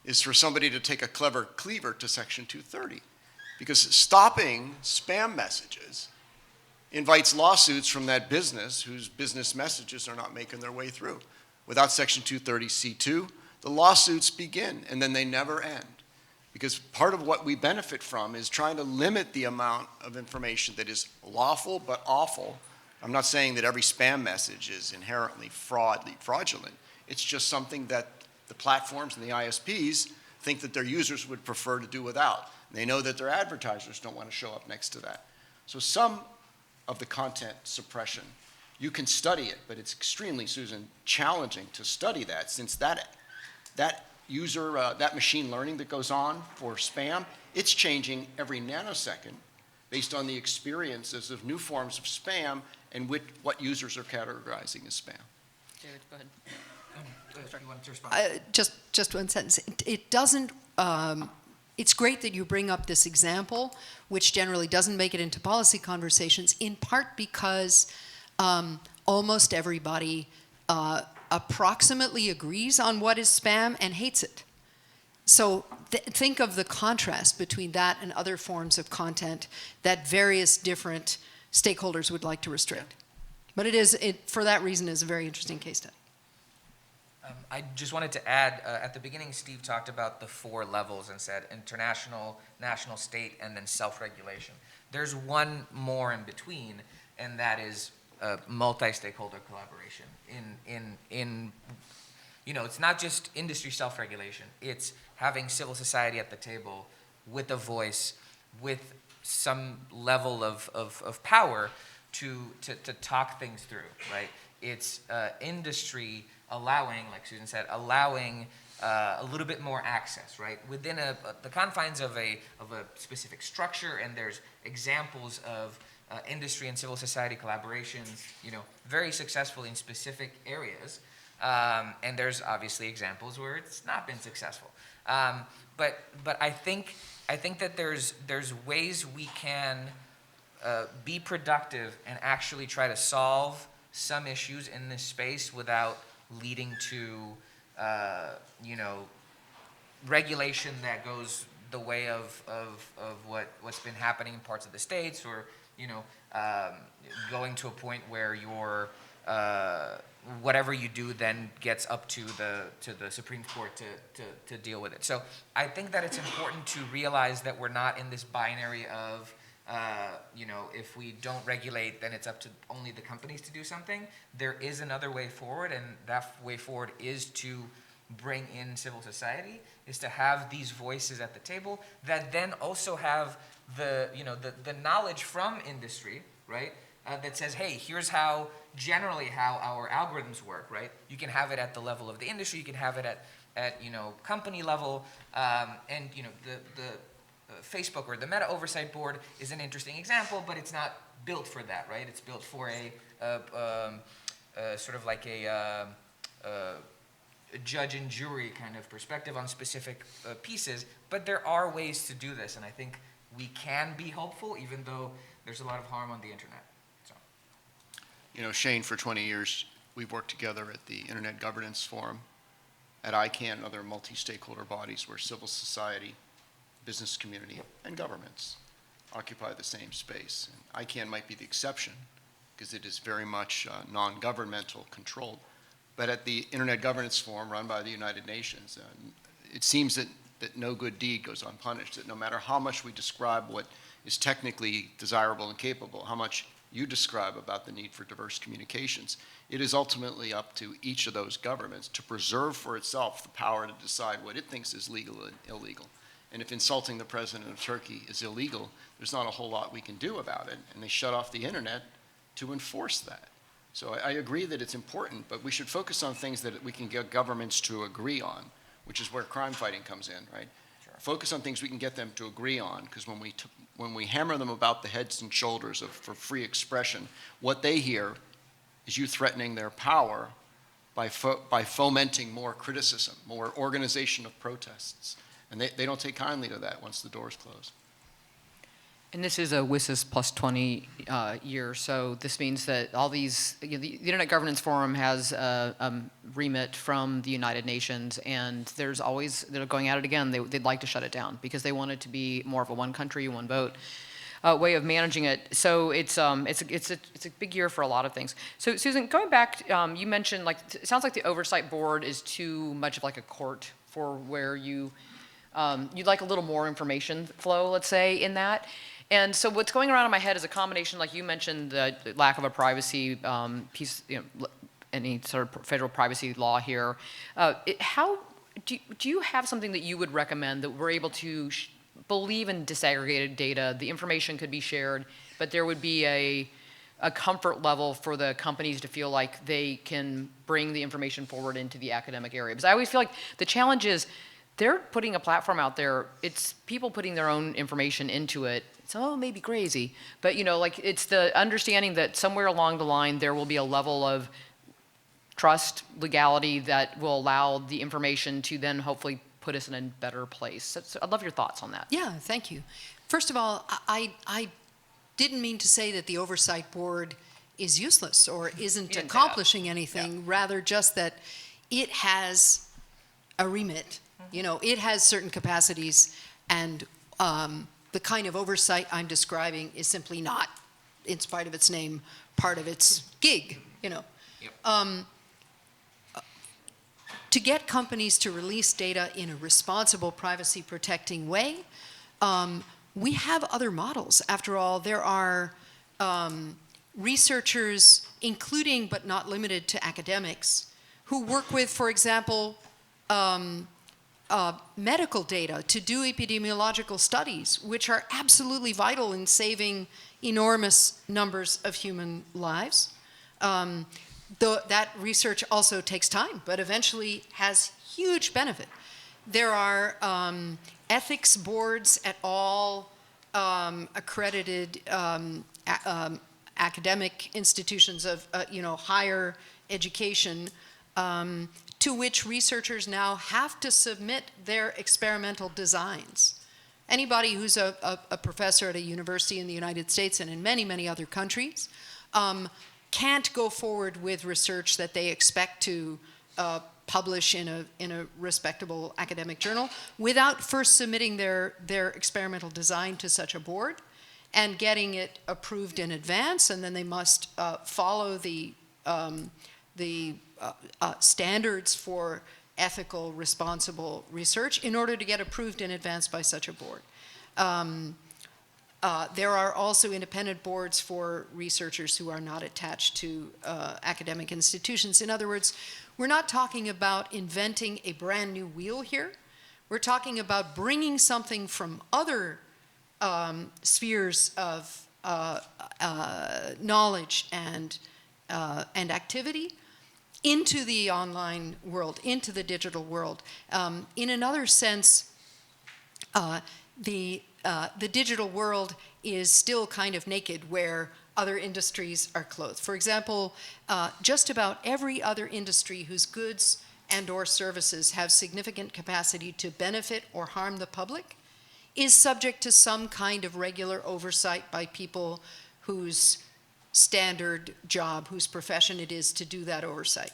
is for somebody to take a clever cleaver to Section 230. Because stopping spam messages invites lawsuits from that business whose business messages are not making their way through. Without Section 230C2, the lawsuits begin and then they never end. Because part of what we benefit from is trying to limit the amount of information that is lawful but awful. I'm not saying that every spam message is inherently fraudulent. It's just something that the platforms and the ISPs think that their users would prefer to do without. They know that their advertisers don't want to show up next to that. So some of the content suppression, you can study it, but it's extremely, Susan, challenging to study that since that user, that machine learning that goes on for spam, it's changing every nanosecond based on the experiences of new forms of spam and what users are categorizing as spam. David, go ahead. You wanted to respond? Just one sentence. It doesn't. It's great that you bring up this example, which generally doesn't make it into policy conversations, in part because almost everybody approximately agrees on what is spam and hates it. So think of the contrast between that and other forms of content that various different stakeholders would like to restrict. But for that reason, is a very interesting case study. I just wanted to add, at the beginning, Steve talked about the 4 levels and said international, national, state, and then self-regulation. There's one more in between, and that is multi-stakeholder collaboration. It's not just industry self-regulation. It's having civil society at the table with a voice, with some level of power to talk things through, right? It's industry allowing, like Susan said, a little bit more access, right? Within the confines of a specific structure, and there's examples of industry and civil society collaborations, very successful in specific areas, and there's obviously examples where it's not been successful. But I think that there's ways we can be productive and actually try to solve some issues in this space without leading to, regulation that goes the way of what's been happening in parts of the states, or, going to a point where you're whatever you do then gets up to the Supreme Court to deal with it. So I think that it's important to realize that we're not in this binary of, if we don't regulate, then it's up to only the companies to do something. There is another way forward, and that way forward is to bring in civil society, is to have these voices at the table that then also have the knowledge from industry, right? That says, hey, here's how our algorithms work, right? You can have it at the level of the industry, you can have it at company level, and the Facebook or the Meta Oversight Board is an interesting example, but it's not built for that, right? It's built for sort of like a judge and jury kind of perspective on specific pieces, but there are ways to do this, and I think we can be hopeful, even though there's a lot of harm on the internet. Shane, for 20 years, we've worked together at the Internet Governance Forum, at ICANN and other multi-stakeholder bodies where civil society, business community, and governments occupy the same space. And ICANN might be the exception because it is very much non-governmental controlled. But at the Internet Governance Forum run by the United Nations, it seems that no good deed goes unpunished, that no matter how much we describe what is technically desirable and capable, how much you describe about the need for diverse communications, it is ultimately up to each of those governments to preserve for itself the power to decide what it thinks is legal and illegal. And if insulting the president of Turkey is illegal, there's not a whole lot we can do about it, and they shut off the internet to enforce that. So I agree that it's important, but we should focus on things that we can get governments to agree on, which is where crime fighting comes in, right? Sure. Focus on things we can get them to agree on, because when we hammer them about the heads and shoulders for free expression, what they hear is you threatening their power by fomenting more criticism, more organization of protests. And they don't take kindly to that once the doors close. And this is a WSIS plus 20 year, so this means that all these, the Internet Governance Forum has a remit from the United Nations, and there's always, they're going at it again, they'd like to shut it down because they want it to be more of a one country, one vote way of managing it. So it's a big year for a lot of things. So Susan, going back, you mentioned, like, it sounds like the Oversight Board is too much of like a court for where you'd like a little more information flow, let's say, in that. And so what's going around in my head is a combination, like you mentioned, the lack of a privacy piece, any sort of federal privacy law here. How do you have something that you would recommend that we're able to believe in disaggregated data? The information could be shared, but there would be a comfort level for the companies to feel like they can bring the information forward into the academic area. Because I always feel like the challenge is they're putting a platform out there. It's people putting their own information into it. So it may be crazy, but like it's the understanding that somewhere along the line there will be a level of trust, legality that will allow the information to then hopefully put us in a better place. So I'd love your thoughts on that. Yeah, thank you. First of all, I didn't mean to say that the Oversight Board is useless or isn't accomplishing anything, rather just that it has a remit. It has certain capacities, and the kind of oversight I'm describing is simply not, in spite of its name, part of its gig. Yep. To get companies to release data in a responsible, privacy-protecting way, we have other models. After all, there are researchers, including but not limited to academics, who work with, for example, medical data to do epidemiological studies, which are absolutely vital in saving enormous numbers of human lives. That research also takes time, but eventually has huge benefit. There are ethics boards at all accredited academic institutions of higher education, to which researchers now have to submit their experimental designs. Anybody who's a professor at a university in the United States and in many, many other countries can't go forward with research that they expect to publish in a respectable academic journal without first submitting their experimental design to such a board and getting it approved in advance, and then they must follow the standards for ethical, responsible research in order to get approved in advance by such a board. There are also independent boards for researchers who are not attached to academic institutions. In other words, we're not talking about inventing a brand new wheel here. We're talking about bringing something from other spheres of knowledge and activity into the online world, into the digital world. In another sense, the digital world is still kind of naked where other industries are clothed. For example, just about every other industry whose goods and or services have significant capacity to benefit or harm the public is subject to some kind of regular oversight by people whose standard job, whose profession it is to do that oversight.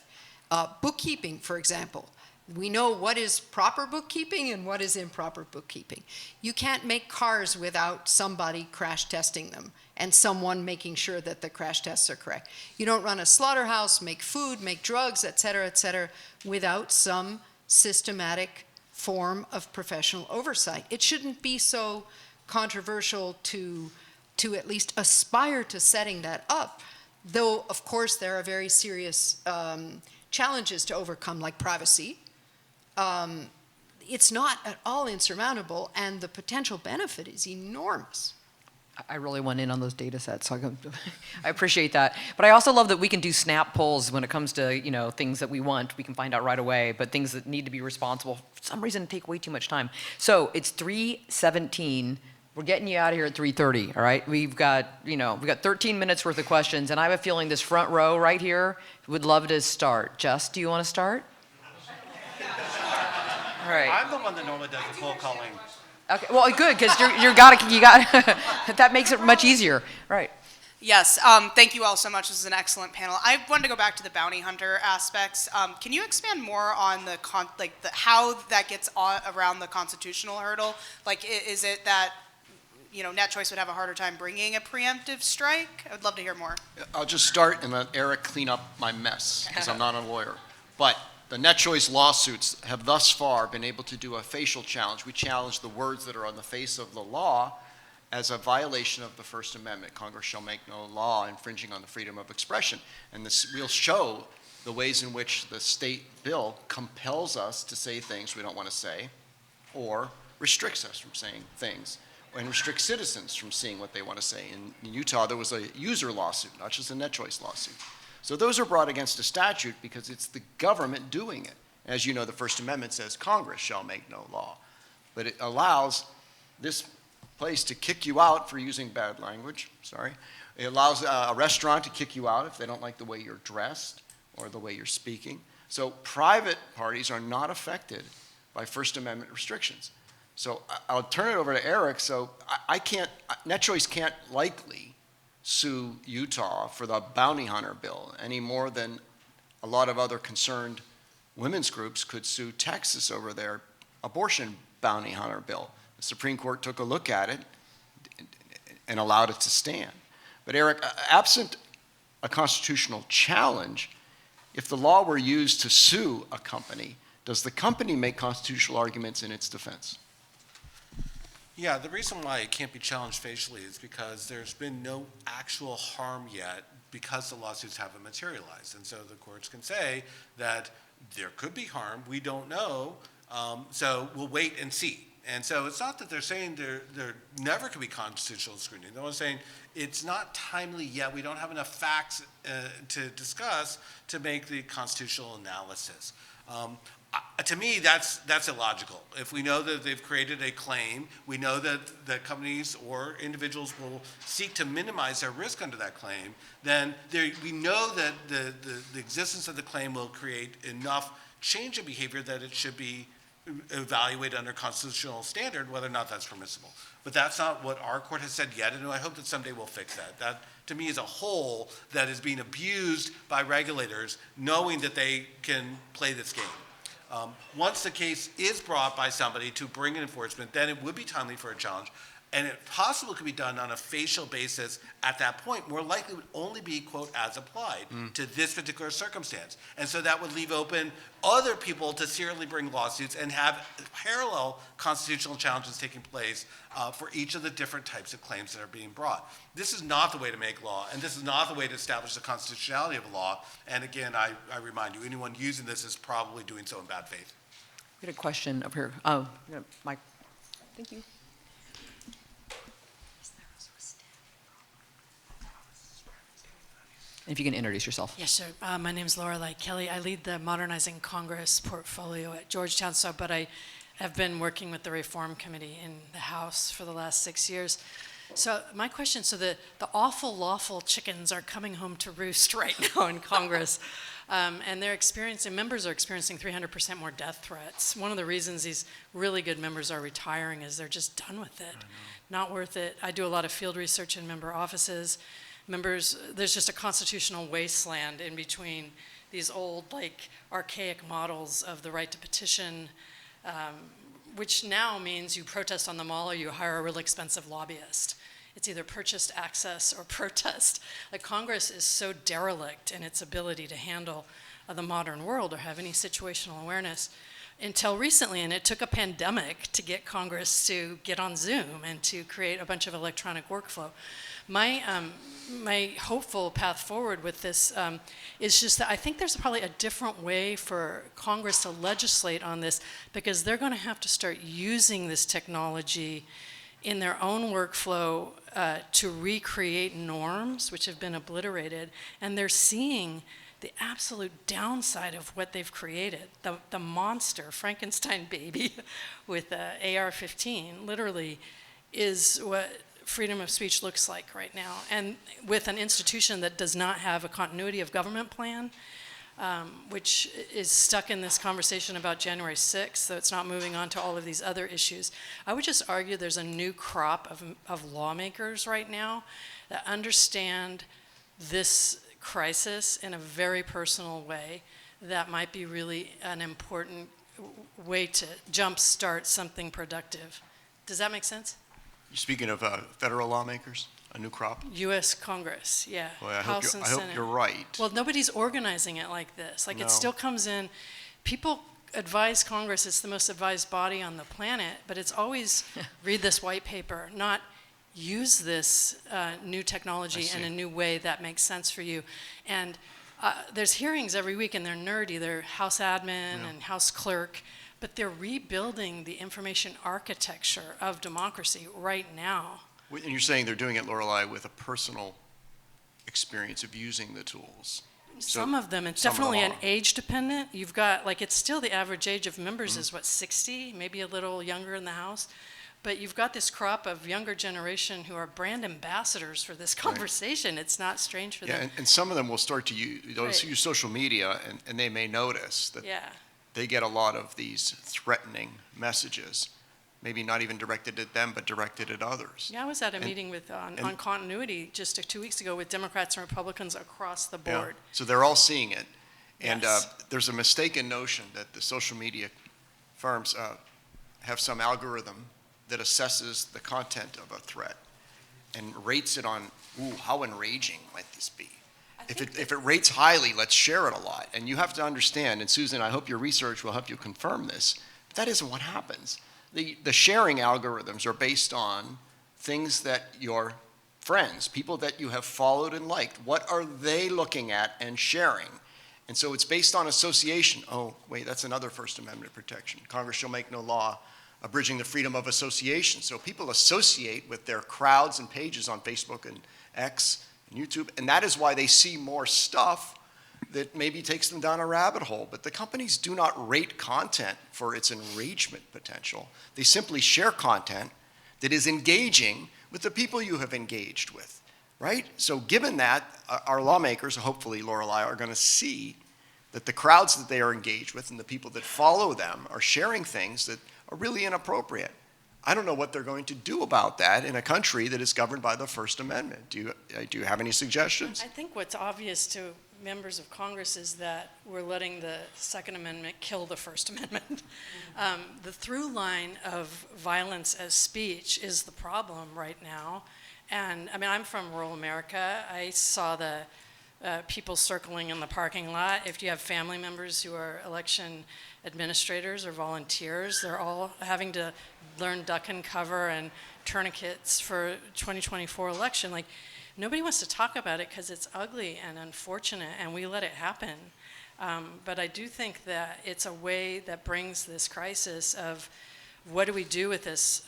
Bookkeeping, for example. We know what is proper bookkeeping and what is improper bookkeeping. You can't make cars without somebody crash testing them and someone making sure that the crash tests are correct. You don't run a slaughterhouse, make food, make drugs, et cetera, without some systematic form of professional oversight. It shouldn't be so controversial to at least aspire to setting that up, though, of course, there are very serious challenges to overcome, like privacy. It's not at all insurmountable, and the potential benefit is enormous. I really went in on those data sets, so I appreciate that. But I also love that we can do snap polls when it comes to, things that we want. We can find out right away, but things that need to be responsible, for some reason, take way too much time. So it's 3:17. We're getting you out of here at 3:30, all right? We've got 13 minutes worth of questions, and I have a feeling this front row right here would love to start. Jess, do you want to start? All right. I'm the one that normally does the poll calling. Okay, well, good, because you got that makes it much easier. Right. Yes, thank you all so much. This is an excellent panel. I wanted to go back to the bounty hunter aspects. Can you expand more on how that gets around the constitutional hurdle? Like, is it that Net Choice would have a harder time bringing a preemptive strike? I would love to hear more. I'll just start and let Eric clean up my mess, because I'm not a lawyer. But the Net Choice lawsuits have thus far been able to do a facial challenge. We challenge the words that are on the face of the law as a violation of the First Amendment. Congress shall make no law infringing on the freedom of expression. And this will show the ways in which the state bill compels us to say things we don't want to say, or restricts us from saying things, and restricts citizens from seeing what they want to say. In Utah, there was a user lawsuit, not just a Net Choice lawsuit. So those are brought against a statute because it's the government doing it. As you know, the First Amendment says Congress shall make no law. But it allows this place to kick you out for using bad language, sorry. It allows a restaurant to kick you out if they don't like the way you're dressed or the way you're speaking. So private parties are not affected by First Amendment restrictions. So I'll turn it over to Eric. So Net Choice can't likely sue Utah for the bounty hunter bill any more than a lot of other concerned women's groups could sue Texas over their abortion bounty hunter bill. The Supreme Court took a look at it and allowed it to stand. But Eric, absent a constitutional challenge, if the law were used to sue a company, does the company make constitutional arguments in its defense? Yeah, the reason why it can't be challenged facially is because there's been no actual harm yet because the lawsuits haven't materialized. And so the courts can say that there could be harm, we don't know, so we'll wait and see. And so it's not that they're saying there never could be constitutional scrutiny. They're saying it's not timely yet, we don't have enough facts to discuss to make the constitutional analysis. To me, that's illogical. If we know that they've created a claim, we know that companies or individuals will seek to minimize their risk under that claim, then we know that the existence of the claim will create enough change in behavior that it should be evaluated under constitutional standard, whether or not that's permissible. But that's not what our court has said yet, and I hope that someday we'll fix that. That, to me, is a hole that is being abused by regulators, knowing that they can play this game. Once the case is brought by somebody to bring an enforcement, then it would be timely for a challenge. and it possibly could be done on a facial basis at that point, more likely would only be, quote, as applied to this particular circumstance. And so that would leave open other people to serially bring lawsuits and have parallel constitutional challenges taking place for each of the different types of claims that are being brought. This is not the way to make law, and this is not the way to establish the constitutionality of a law. And again, I remind you, anyone using this is probably doing so in bad faith. We had a question up here. Oh, yeah, Mike. Thank you. If you can introduce yourself. Yes, sir. My name is Lorelei Kelly. I lead the Modernizing Congress portfolio at Georgetown, but I have been working with the Reform Committee in the House for the last 6 years. So my question, so the awful lawful chickens are coming home to roost right now in Congress, and members are experiencing 300% more death threats. One of the reasons these really good members are retiring is they're just done with it. Not worth it. I do a lot of field research in member offices. Members, there's just a constitutional wasteland in between these old, like, archaic models of the right to petition, which now means you protest on the mall or you hire a real expensive lobbyist. It's either purchased access or protest. Like, Congress is so derelict in its ability to handle the modern world or have any situational awareness until recently, and it took a pandemic to get Congress to get on Zoom and to create a bunch of electronic workflow. My hopeful path forward with this is just that I think there's probably a different way for Congress to legislate on this, because they're going to have to start using this technology in their own workflow to recreate norms which have been obliterated, and they're seeing the absolute downside of what they've created. The monster, Frankenstein baby with AR-15 literally is what freedom of speech looks like right now. And with an institution that does not have a continuity of government plan, which is stuck in this conversation about January 6th, so it's not moving on to all of these other issues. I would just argue there's a new crop of lawmakers right now that understand this crisis in a very personal way that might be really an important way to jumpstart something productive. Does that make sense? You're speaking of federal lawmakers, a new crop? U.S. Congress, yeah. Well, I House and hope Senate. you're right. Well, nobody's organizing it like this. Like, No. it still comes in. People advise Congress, it's the most advised body on the planet, but it's always read this white paper, not use this new technology in a new way that makes sense for you. And there's hearings every week, and they're nerdy. They're House admin and House clerk, but they're rebuilding the information architecture of democracy right now. And you're saying they're doing it, Lorelei, with a personal experience of using the tools. Some of them, it's definitely an age dependent. You've got, like, it's still the average age of members is what, 60, maybe a little younger in the House. But you've got this crop of younger generation who are brand ambassadors for this conversation. It's not strange for them. Yeah, and some of them will start to use social media, and they may notice that they get a lot of these threatening messages, maybe not even directed at them, but directed at others. Yeah, I was at a meeting on continuity just 2 weeks ago with Democrats and Republicans across the board. Yeah. So they're all seeing it. And Yes. there's a mistaken notion that the social media firms have some algorithm that assesses the content of a threat and rates it on, ooh, how enraging might this be? If it rates highly, let's share it a lot. And you have to understand, and Susan, I hope your research will help you confirm this, but that isn't what happens. The sharing algorithms are based on things that your friends, people that you have followed and liked, what are they looking at and sharing? And so it's based on association. Oh, wait, that's another First Amendment protection. Congress shall make no law abridging the freedom of association. So people associate with their crowds and pages on Facebook and X and YouTube, and that is why they see more stuff that maybe takes them down a rabbit hole. But the companies do not rate content for its enragement potential. They simply share content that is engaging with the people you have engaged with, right? So given that, our lawmakers, hopefully, Lorelei, are going to see that the crowds that they are engaged with and the people that follow them are sharing things that are really inappropriate. I don't know what they're going to do about that in a country that is governed by the First Amendment. Do you have any suggestions? I think what's obvious to members of Congress is that we're letting the Second Amendment kill the First Amendment. The through line of violence as speech is the problem right now. And I mean, I'm from rural America. I saw the people circling in the parking lot. If you have family members who are election administrators or volunteers, they're all having to learn duck and cover and tourniquets for 2024 election. Like, nobody wants to talk about it because it's ugly and unfortunate, and we let it happen. But I do think that it's a way that brings this crisis of what do we do with this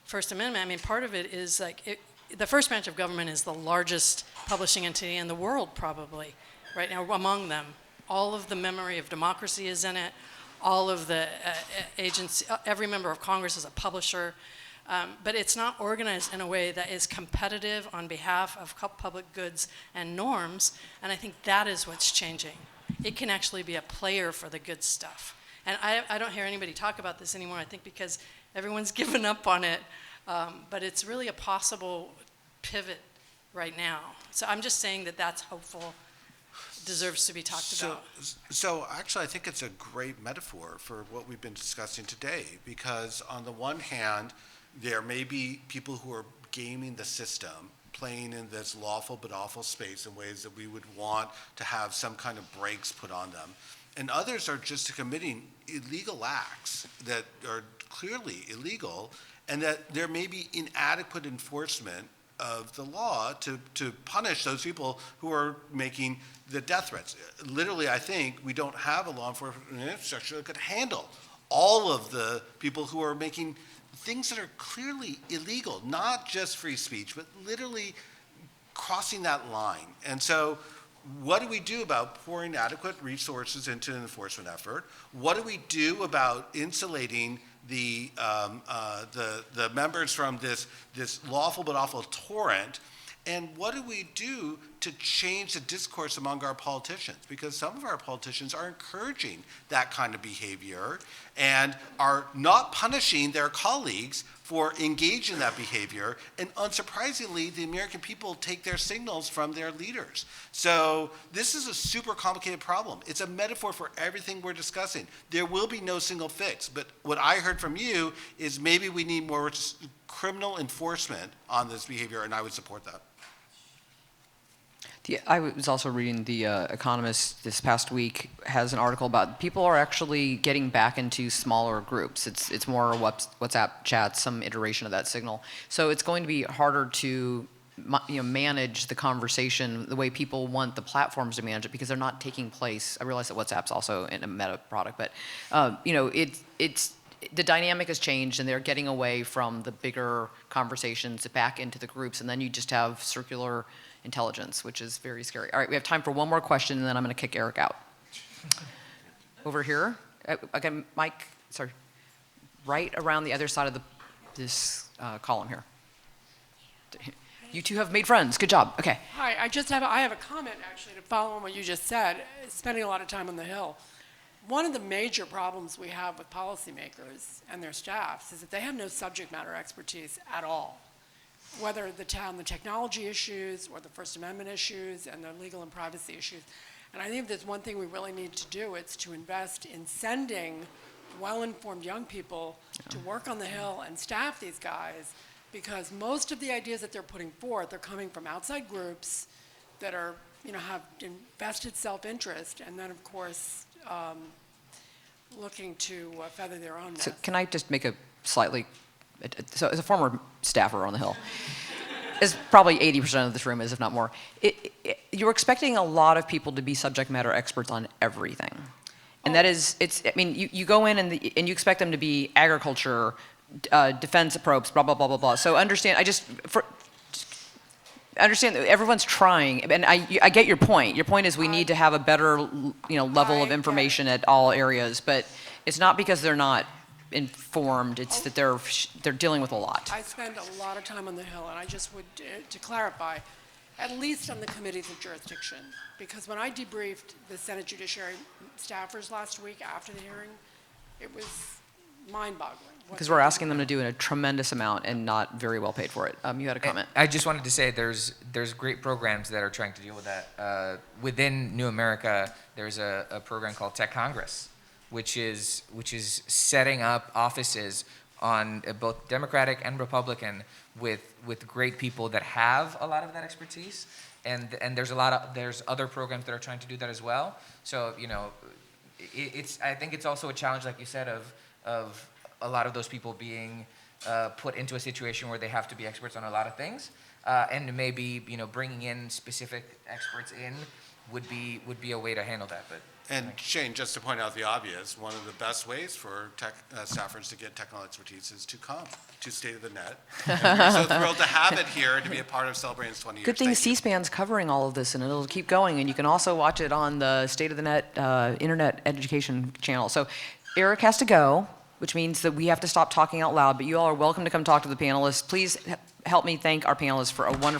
First Amendment? I mean, part of it is like, the first branch of government is the largest publishing entity in the world, probably, right now, among them. All of the memory of democracy is in it. All of the agency, every member of Congress is a publisher. But it's not organized in a way that is competitive on behalf of public goods and norms, and I think that is what's changing. It can actually be a player for the good stuff. And I don't hear anybody talk about this anymore, I think because everyone's given up on it, but it's really a possible pivot right now. So I'm just saying that that's hopeful, deserves to be talked about. So actually, I think it's a great metaphor for what we've been discussing today, because on the one hand, there may be people who are gaming the system, playing in this lawful but awful space in ways that we would want to have some kind of brakes put on them. And others are just committing illegal acts that are clearly illegal, and that there may be inadequate enforcement of the law to punish those people who are making the death threats. Literally, I think we don't have a law enforcement infrastructure that could handle all of the people who are making things that are clearly illegal, not just free speech, but literally crossing that line. And so what do we do about pouring adequate resources into an enforcement effort? What do we do about insulating the members from this lawful but awful torrent? And what do we do to change the discourse among our politicians? Because some of our politicians are encouraging that kind of behavior and are not punishing their colleagues for engaging in that behavior. And unsurprisingly, the American people take their signals from their leaders. So this is a super complicated problem. It's a metaphor for everything we're discussing. There will be no single fix. But what I heard from you is maybe we need more criminal enforcement on this behavior, and I would support that. I was also reading The Economist this past week has an article about people are actually getting back into smaller groups. It's more WhatsApp chats, some iteration of that signal. So it's going to be harder to manage the conversation the way people want the platforms to manage it because they're not taking place. I realize that WhatsApp's also in a meta product, but it's the dynamic has changed and they're getting away from the bigger conversations back into the groups, and then you just have circular intelligence, which is very scary. All right, we have time for one more question, and then I'm going to kick Eric out. Over here. Again, Mike, sorry. Right around the other side of this column here. You two have made friends. Good job. Okay. Hi, I have a comment, actually, to follow on what you just said, spending a lot of time on the Hill. One of the major problems we have with policymakers and their staffs is that they have no subject matter expertise at all. Whether the technology issues or the First Amendment issues and the legal and privacy issues. And I think if there's one thing we really need to do, it's to invest in sending well-informed young people to work on the Hill and staff these guys, because most of the ideas that they're putting forth are coming from outside groups that are, have invested self-interest, and then of course looking to feather their own nest. So can I just make a slightly, so as a former staffer on the Hill, as probably 80% of this room is, if not more, you're expecting a lot of people to be subject matter experts on everything. And that is, you go in and you expect them to be agriculture, defense probes, blah, blah, blah, blah, blah. So understand that everyone's trying, and I get your point. Your point is we need to have a better, level of information at all areas, but it's not because they're not informed, it's that they're dealing with a lot. I spend a lot of time on the Hill, and I just would, to clarify, at least on the committees of jurisdiction, because when I debriefed the Senate Judiciary staffers last week after the hearing, it was mind-boggling because we're asking them to do a tremendous amount and not very well paid for it. You had a comment. I just wanted to say there's great programs that are trying to deal with that. Within New America, there's a program called Tech Congress, which is setting up offices on both Democratic and Republican with great people that have a lot of that expertise. And there's other programs that are trying to do that as well. So I think it's also a challenge, like you said, of a lot of those people being put into a situation where they have to be experts on a lot of things, and maybe bringing in specific experts in would be a way to handle that. But And Shane, just to point out the obvious, one of the best ways for tech staffers to get technical expertise is to come to State of the Net. And we're so thrilled to have it here and to be a part of celebrating its 20 years. Good thing Thank you. C-SPAN's covering all of this, and it'll keep going. And you can also watch it on the State of the Net internet education channel. So Eric has to go, which means that we have to stop talking out loud. But you all are welcome to come talk to the panelists. Please help me thank our panelists for a wonderful